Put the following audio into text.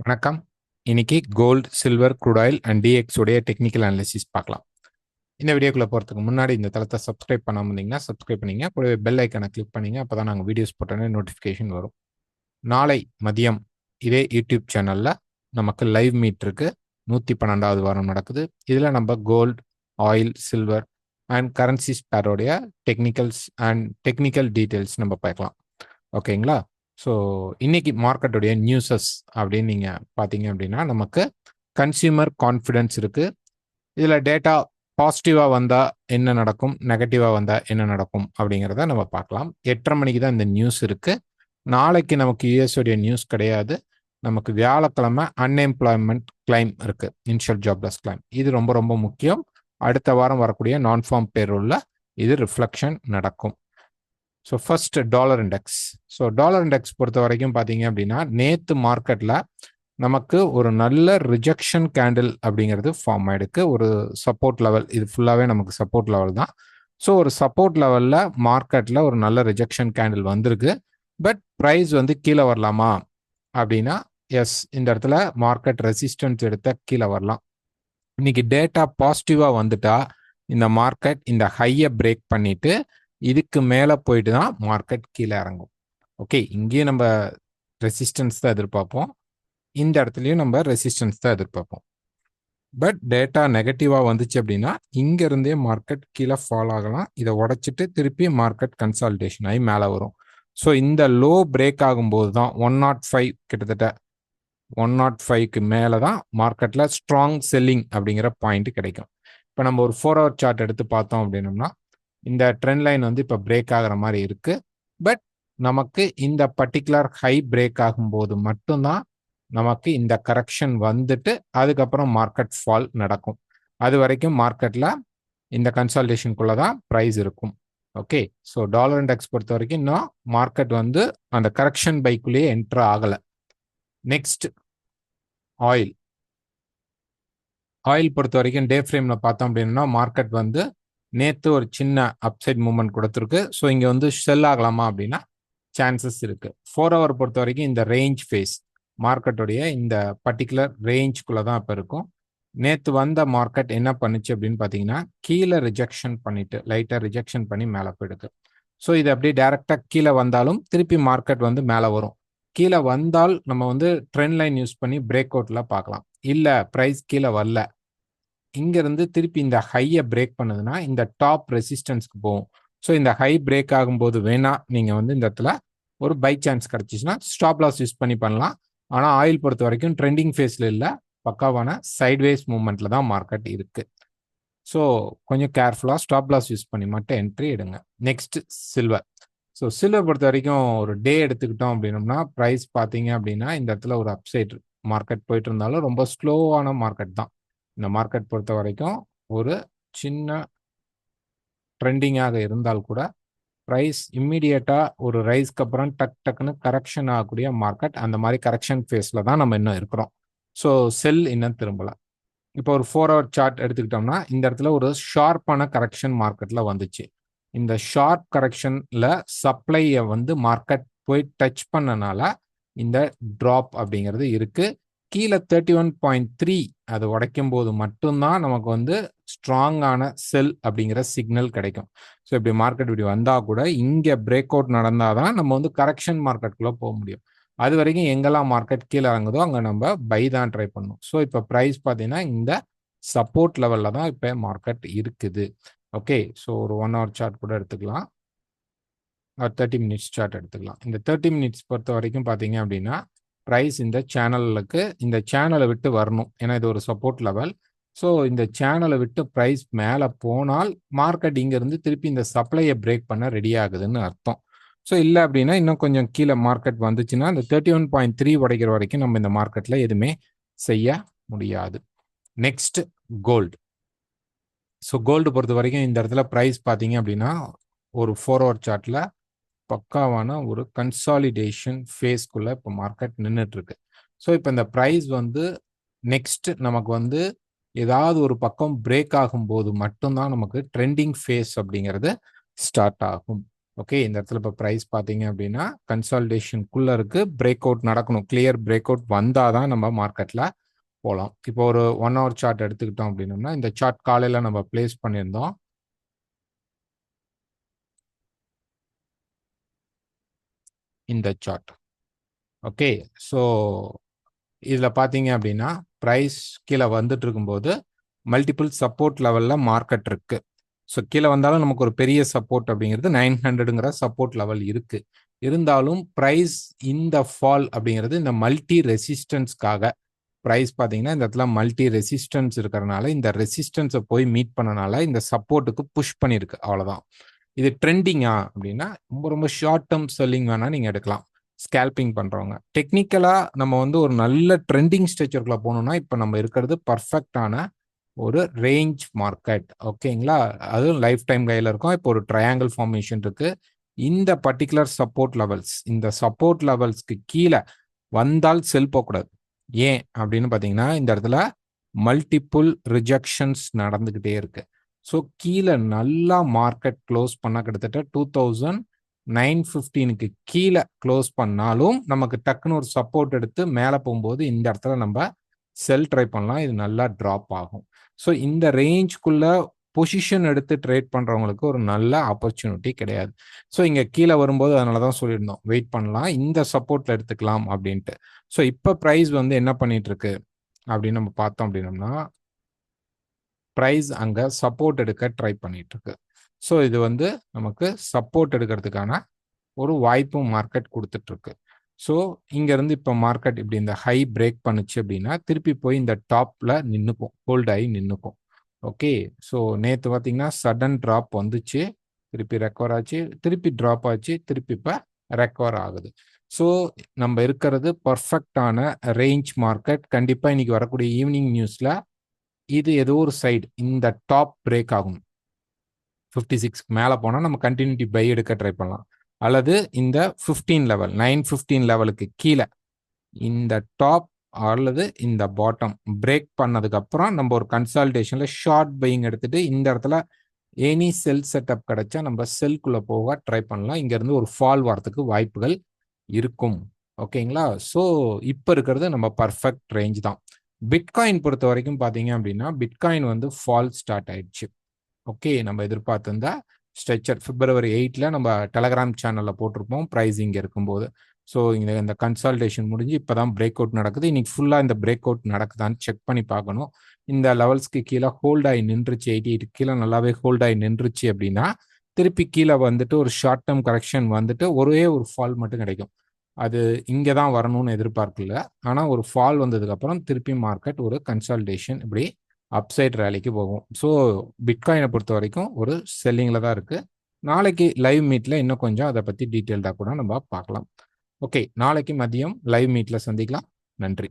வணக்கம். இன்னைக்கு gold, silver, crude oil and D X உடைய டெக்னிக்கல் அனாலிசிஸ் பார்க்கலாம். இந்த வீடியோக்குள்ள போறதுக்கு முன்னாடி இந்த தளத்தை சப்ஸ்கிரைப் பண்ணாம இருந்தீங்கன்னா சப்ஸ்கிரைப் பண்ணீங்க. கூடவே பெல் ஐக்கனை கிளிக் பண்ணீங்க. அப்பதான் நாங்கள் வீடியோஸ் போட்டோன்னே நோட்டிஃபிகேஷன் வரும். நாளை மதியம் இதே யூடியூப் சேனல்ல நமக்கு லைவ் மீட் இருக்கு. 112வது வாரம் நடக்குது. இதுல நம்ம gold, oil, silver and currencies பேரோடைய டெக்னிக்கல் டீட்டெயில்ஸ் நம்ம பார்க்கலாம். ஓகேங்களா? ஸோ இன்னைக்கு மார்க்கெட்டுடைய நியூஸஸ் அப்படின்னு நீங்கள் பார்த்தீங்க அப்படின்னா நமக்கு கன்சியூமர் கான்ஃபிடென்ஸ் இருக்கு. இதில் டேட்டா பாசிட்டிவாக வந்தால் என்ன நடக்கும், நெகட்டிவாக வந்தால் என்ன நடக்கும் அப்படிங்கிறத நம்ம பார்க்கலாம். 8:30 மணிக்கு தான் இந்த நியூஸ் இருக்கு. நாளைக்கு நமக்கு யூஎஸ்ஓடைய நியூஸ் கிடையாது. நமக்கு வியாழக்கிழமை அன்எம்ப்ளாய்மெண்ட் கிளைம் இருக்கு, இனிஷியல் ஜாப்லெஸ் கிளைம். இது ரொம்ப ரொம்ப முக்கியம். அடுத்த வாரம் வரக்கூடிய நான் ஃபார்ம் பேரோல்ல இது ரிஃப்ளெக்ஷன் நடக்கும். So first dollar index. So dollar index பொறுத்த வரைக்கும் பார்த்தீங்க அப்படின்னா நேற்று மார்க்கெட்டில் நமக்கு ஒரு நல்ல ரிஜெக்ஷன் கேண்டில் அப்படிங்கிறது ஃபார்ம் ஆயிடுக்கு. ஒரு சப்போர்ட் லெவல், இது ஃபுல்லாகவே நமக்கு சப்போர்ட் லெவல் தான். ஸோ ஒரு சப்போர்ட் லெவலில் மார்க்கெட்டில் ஒரு நல்ல ரிஜெக்ஷன் கேண்டில் வந்திருக்கு. பட் ப்ரைஸ் வந்து கீழே வரலாமா அப்படின்னா எஸ், இந்த இடத்துல மார்க்கெட் ரெசிஸ்டன்ஸ் எடுத்த கீழே வரலாம். இன்னைக்கு டேட்டா பாசிட்டிவாக வந்துட்டா இந்த மார்க்கெட் இந்த ஹையை பிரேக் பண்ணிட்டு இதுக்கு மேலே போயிட்டு தான் மார்க்கெட் கீழே இறங்கும். ஓகே, இங்கேயும் நம்ம ரெசிஸ்டன்ஸ் தான் எதிர்பார்ப்போம், இந்த இடத்துலையும் நம்ம ரெசிஸ்டன்ஸ் தான் எதிர்பார்ப்போம். பட் டேட்டா நெகட்டிவாக வந்துச்சு அப்படின்னா இங்கேருந்தே மார்க்கெட் கீழே ஃபால் ஆகலாம். இதை உடைச்சிட்டு திருப்பி மார்க்கெட் கன்சால்டேஷன் ஆகி மேலே வரும். ஸோ இந்த லோ பிரேக் ஆகும்போது தான் 105, கிட்டத்தட்ட 105க்கு மேலே தான் மார்க்கெட்டில் ஸ்ட்ராங் செல்லிங் அப்படிங்கிற பாயிண்ட் கிடைக்கும். இப்போ நம்ம ஒரு 4 hour சார்ட் எடுத்து பார்த்தோம் அப்படின்னோம்னா இந்த ட்ரெண்ட் லைன் வந்து இப்போ பிரேக் ஆகிற மாதிரி இருக்கு. பட் நமக்கு இந்த பர்டிகுலர் ஹை பிரேக் ஆகும்போது மட்டும்தான் நமக்கு இந்த கரெக்ஷன் வந்துட்டு அதுக்கப்புறம் மார்க்கெட் ஃபால் நடக்கும். அது வரைக்கும் மார்க்கெட்ல இந்த கன்சால்டேஷனுக்குள்ள தான் ப்ரைஸ் இருக்கும். ஓகே, ஸோ டாலர் இண்டெக்ஸ் பொறுத்த வரைக்கும் இன்னும் மார்க்கெட் வந்து அந்த கரெக்ஷன் பைக்குள்ளேயே என்டர் ஆகலை. Next oil. ஆயில் பொறுத்த வரைக்கும் டே ஃப்ரேம்ல பார்த்தோம் அப்படின்னா மார்க்கெட் வந்து நேற்று ஒரு சின்ன அப்சைட் மூவ்மெண்ட் கொடுத்துருக்கு. ஸோ இங்கே வந்து செல் ஆகலாமா அப்படின்னா சான்சஸ் இருக்கு. 4 hour பொறுத்த வரைக்கும் இந்த ரேஞ்ச் ஃபேஸ், மார்க்கெட்டுடைய இந்த பர்டிகுலர் ரேஞ்சுக்குள்ள தான் இப்போ இருக்கும். நேற்று வந்த மார்க்கெட் என்ன பண்ணுச்சு அப்படின்னு பார்த்தீங்கன்னா கீழே ரிஜெக்ஷன் பண்ணிட்டு லைட்டாக ரிஜெக்ஷன் பண்ணி மேலே போயிடுது. ஸோ இது அப்படியே டைரக்டாக கீழே வந்தாலும் திருப்பி மார்க்கெட் வந்து மேலே வரும். கீழே வந்தால் நம்ம வந்து ட்ரெண்ட் லைன் யூஸ் பண்ணி பிரேக் அவுட்ல பார்க்கலாம். இல்லை ப்ரைஸ் கீழே வரல, இங்கிருந்து திருப்பி இந்த ஹையை பிரேக் பண்ணுதுன்னா இந்த டாப் ரெசிஸ்டன்ஸ்க்கு போகும். ஸோ இந்த ஹை பிரேக் ஆகும்போது வேணா நீங்க வந்து இந்த இடத்துல ஒரு பை சான்ஸ் கிடைச்சிச்சுன்னா ஸ்டாப் லாஸ் யூஸ் பண்ணி பண்ணலாம். ஆனால் ஆயில் பொறுத்த வரைக்கும் ட்ரெண்டிங் ஃபேஸ்ல இல்லை, பக்காவான சைட்வேஸ் மூவ்மெண்ட்ல தான் மார்க்கெட் இருக்கு. ஸோ கொஞ்சம் கேர்ஃபுல்லாக ஸ்டாப் லாஸ் யூஸ் பண்ணி மட்டும் என்ட்ரி எடுங்க. Next silver. ஸோ சில்வர் பொறுத்த வரைக்கும் ஒரு டே எடுத்துக்கிட்டோம் அப்படின்னோம்னா ப்ரைஸ் பார்த்தீங்க அப்படின்னா இந்த இடத்துல ஒரு அப்சைட் மார்க்கெட் போயிட்டு இருந்தாலும் ரொம்ப ஸ்லோவான மார்க்கெட் தான். இந்த மார்க்கெட் பொறுத்த வரைக்கும் ஒரு சின்ன ட்ரெண்டிங்காக இருந்தால் கூட ப்ரைஸ் இம்மிடியேட்டா ஒரு ரைஸ்க்கு அப்புறம் டக்குன்னு கரெக்ஷன் ஆகக்கூடிய மார்க்கெட், அந்த மாதிரி கரெக்ஷன் ஃபேஸ்ல தான் நம்ம இன்னும் இருக்கிறோம். ஸோ செல் இன்னும் திரும்பல. இப்போ ஒரு 4 hour சார்ட் எடுத்துக்கிட்டோம்னா இந்த இடத்துல ஒரு ஷார்ப்பான கரெக்ஷன் மார்க்கெட்ல வந்துச்சு. இந்த ஷார்ப் கரெக்ஷன்ல சப்ளையை வந்து மார்க்கெட் போய் டச் பண்ணனால இந்த டிராப் அப்படிங்கிறது இருக்கு. கீழே 31.3 அது உடைக்கும் போது மட்டும்தான் நமக்கு வந்து ஸ்ட்ராங்கான செல் அப்படிங்கிற சிக்னல் கிடைக்கும். ஸோ இப்படி மார்க்கெட் இப்படி வந்தால் கூட இங்கே பிரேக் அவுட் நடந்தால் தான் நம்ம வந்து கரெக்ஷன் மார்க்கெட்டுக்குள்ளே போக முடியும். அது வரைக்கும் எங்கெல்லாம் மார்க்கெட் கீழே இறங்குதோ அங்கே நம்ம பை தான் ட்ரை பண்ணணும். ஸோ இப்போ ப்ரைஸ் பார்த்தீங்கன்னா இந்த சப்போர்ட் லெவலில் தான் இப்போ மார்க்கெட் இருக்குது. ஓகே, ஸோ ஒரு 1 hour சார்ட் கூட எடுத்துக்கலாம், 30 minutes சார்ட் எடுத்துக்கலாம். இந்த 30 minutes பொறுத்த வரைக்கும் பார்த்தீங்க அப்படின்னா ப்ரைஸ் இந்த சேனலுக்கு இந்த சேனலை விட்டு வரணும், ஏன்னா இது ஒரு சப்போர்ட் லெவல். ஸோ இந்த சேனலை விட்டு ப்ரைஸ் மேலே போனால் மார்க்கெட் இங்கேருந்து திருப்பி இந்த சப்ளையை பிரேக் பண்ண ரெடி ஆகுதுன்னு அர்த்தம். ஸோ இல்லை அப்படின்னா இன்னும் கொஞ்சம் கீழே மார்க்கெட் வந்துச்சுன்னா இந்த 31.3 உடைக்கிற வரைக்கும் நம்ம இந்த மார்க்கெட்டில் எதுவுமே செய்ய முடியாது. Next gold. ஸோ கோல்டு பொறுத்த வரைக்கும் இந்த இடத்துல ப்ரைஸ் பார்த்தீங்க அப்படின்னா ஒரு 4 hour சார்ட்டில் பக்காவான ஒரு கன்சாலிடேஷன் ஃபேஸ்க்குள்ள இப்போ மார்க்கெட் நின்றுட்டு இருக்கு. ஸோ இப்போ இந்த ப்ரைஸ் வந்து நெக்ஸ்ட் நமக்கு வந்து ஏதாவது ஒரு பக்கம் பிரேக் ஆகும்போது மட்டும்தான் நமக்கு ட்ரெண்டிங் ஃபேஸ் அப்படிங்கிறது ஸ்டார்ட் ஆகும். ஓகே, இந்த இடத்துல இப்போ ப்ரைஸ் பார்த்தீங்க அப்படின்னா கன்சால்டேஷனுக்குள்ளே இருக்குது. பிரேக் அவுட் நடக்கணும், கிளியர் பிரேக் அவுட் வந்தால் தான் நம்ம மார்க்கெட்டில் போகலாம். இப்போ ஒரு 1 hour சார்ட் எடுத்துக்கிட்டோம் அப்படின்னோம்னா, இந்த சார்ட் காலையில் நம்ம பிளேஸ் பண்ணியிருந்தோம். இந்த சார்ட் ஓகே. ஸோ இதில் பார்த்தீங்க அப்படின்னா ப்ரைஸ் கீழே வந்துட்டு இருக்கும்போது மல்டிபிள் சப்போர்ட் லெவலில் மார்க்கெட் இருக்கு. ஸோ கீழே வந்தாலும் நமக்கு ஒரு பெரிய சப்போர்ட் அப்படிங்கிறது 900ங்கிற சப்போர்ட் லெவல் இருக்கு. இருந்தாலும் ப்ரைஸ் இந்த ஃபால் அப்படிங்கிறது இந்த மல்டி ரெசிஸ்டன்ஸ்க்காக ப்ரைஸ் பார்த்தீங்கன்னா இந்த இடத்துல மல்டி ரெசிஸ்டன்ஸ் இருக்கிறனால இந்த ரெசிஸ்டன்ஸை போய் மீட் பண்ணனால இந்த சப்போர்ட்டுக்கு புஷ் பண்ணியிருக்கு, அவ்வளோதான். இது ட்ரெண்டிங்கா அப்படின்னா ரொம்ப ரொம்ப ஷார்ட் டேர்ம் செல்லிங் வேணால் நீங்கள் எடுக்கலாம், ஸ்கேல்பிங் பண்ணுறவங்க. டெக்னிக்கலாக நம்ம வந்து ஒரு நல்ல ட்ரெண்டிங் ஸ்ட்ரக்சருக்குள்ள போகணும்னா இப்போ நம்ம இருக்கிறது பர்ஃபெக்டான ஒரு ரேஞ்ச் மார்க்கெட். ஓகேங்களா, அதுவும் லைஃப் டைம் கையில் இருக்கும். இப்போ ஒரு ட்ரையாங்கிள் ஃபார்மேஷன் இருக்கு. இந்த பர்டிகுலர் சப்போர்ட் லெவல்ஸ், இந்த சப்போர்ட் லெவல்ஸ்க்கு கீழே வந்தால் செல் போகக்கூடாது. ஏன் அப்படின்னு பார்த்தீங்கன்னா இந்த இடத்துல மல்டிபிள் ரிஜெக்ஷன்ஸ் நடந்துக்கிட்டே இருக்கு. ஸோ கீழே நல்லா மார்க்கெட் க்ளோஸ் பண்ணால் கிட்டத்தட்ட 2915க்கு கீழே க்ளோஸ் பண்ணாலும் நமக்கு டக்குன்னு ஒரு சப்போர்ட் எடுத்து மேலே போகும்போது இந்த இடத்துல நம்ம செல் ட்ரை பண்ணலாம். இது நல்லா ட்ராப் ஆகும். ஸோ இந்த ரேஞ்சுக்குள்ள பொசிஷன் எடுத்து ட்ரேட் பண்ணுறவங்களுக்கு ஒரு நல்ல ஆப்பர்ச்சுனிட்டி கிடையாது. ஸோ இங்கே கீழே வரும்போது அதனால தான் சொல்லியிருந்தோம் வெயிட் பண்ணலாம், இந்த சப்போர்ட்டில் எடுத்துக்கலாம் அப்படின்ட்டு. ஸோ இப்போ ப்ரைஸ் வந்து என்ன பண்ணிட்டு இருக்கு அப்படின்னு நம்ம பார்த்தோம் அப்படின்னோம்னா ப்ரைஸ் அங்கே சப்போர்ட் எடுக்க ட்ரை பண்ணிட்டு இருக்கு. ஸோ இது வந்து நமக்கு சப்போர்ட் எடுக்கிறதுக்கான ஒரு வாய்ப்பும் மார்க்கெட் கொடுத்துட்டு இருக்கு. ஸோ இங்கேருந்து இப்போ மார்க்கெட் இப்படி இந்த ஹை பிரேக் பண்ணுச்சு அப்படின்னா திருப்பி போய் இந்த டாப்பில் நின்றுக்கும், ஹோல்ட் ஆகி நின்றுக்கும். ஓகே, ஸோ நேற்று பார்த்தீங்கன்னா சடன் ட்ராப் வந்துச்சு, திருப்பி ரெக்கவர் ஆச்சு, திருப்பி ட்ராப் ஆச்சு, திருப்பி இப்போ ரெக்கவர் ஆகுது. ஸோ நம்ம இருக்கிறது பர்ஃபெக்டான ரேஞ்ச் மார்க்கெட். கண்டிப்பாக இன்னைக்கு வரக்கூடிய ஈவினிங் நியூஸில் இது ஏதோ ஒரு சைடு இந்த டாப் பிரேக் ஆகும், 56 மேலே போனால் நம்ம கண்டினியூட்டி பை எடுக்க ட்ரை பண்ணலாம். அல்லது இந்த 15 லெவல் 915 லெவலுக்கு கீழே இந்த டாப் அல்லது இந்த பாட்டம் பிரேக் பண்ணதுக்கு அப்புறம் நம்ம ஒரு கன்சால்டேஷன்ல ஷார்ட் பையிங் எடுத்துட்டு இந்த இடத்துல எனி செல் செட்டப் கிடைச்சா நம்ம செல்குள்ள போக ட்ரை பண்ணலாம். இங்க இருந்து ஒரு ஃபால் வரதுக்கு வாய்ப்புகள் இருக்கும். ஓகேங்களா, ஸோ இப்போ இருக்கிறது நம்ம பர்ஃபெக்ட் ரேஞ்ச் தான். பிட்காயின் பொறுத்த வரைக்கும் பார்த்தீங்க அப்படின்னா பிட்காயின் வந்து ஃபால் ஸ்டார்ட் ஆயிடுச்சு. ஓகே, நம்ம எதிர்பார்த்திருந்தா ஸ்ட்ரெச்சர் February 8ல் நம்ம டெலகிராம் சேனலில் போட்டிருப்போம் ப்ரைஸிங் இருக்கும்போது. ஸோ இந்த கன்சால்டேஷன் முடிஞ்சு இப்போ தான் பிரேக் அவுட் நடக்குது. இன்னைக்கு ஃபுல்லாக இந்த பிரேக் அவுட் நடக்குதான்னு செக் பண்ணி பார்க்கணும். இந்த லெவல்ஸ்க்கு கீழே ஹோல்ட் ஆகி நின்றுச்சு, 88 கீழே நல்லாவே ஹோல்ட் ஆகி நின்றுச்சு அப்படின்னா திருப்பி கீழே வந்துட்டு ஒரு ஷார்ட் டேர்ம் கரெக்ஷன் வந்துட்டு ஒரே ஒரு ஃபால் மட்டும் கிடைக்கும். அது இங்கே தான் வரணும்னு எதிர்பார்க்கல, ஆனால் ஒரு ஃபால் வந்ததுக்கப்புறம் திருப்பி மார்க்கெட் ஒரு கன்சால்டேஷன் இப்படி அப்சைட் ரேலிக்கு போகும். ஸோ பிட்காயினை பொறுத்த வரைக்கும் ஒரு செல்லிங்கில் தான் இருக்குது. நாளைக்கு லைவ் மீட்டில் இன்னும் கொஞ்சம் அதை பற்றி டீட்டெயில்டாக கூட நம்ம பார்க்கலாம். ஓகே, நாளைக்கு மதியம் லைவ் மீட்டில் சந்திக்கலாம். நன்றி.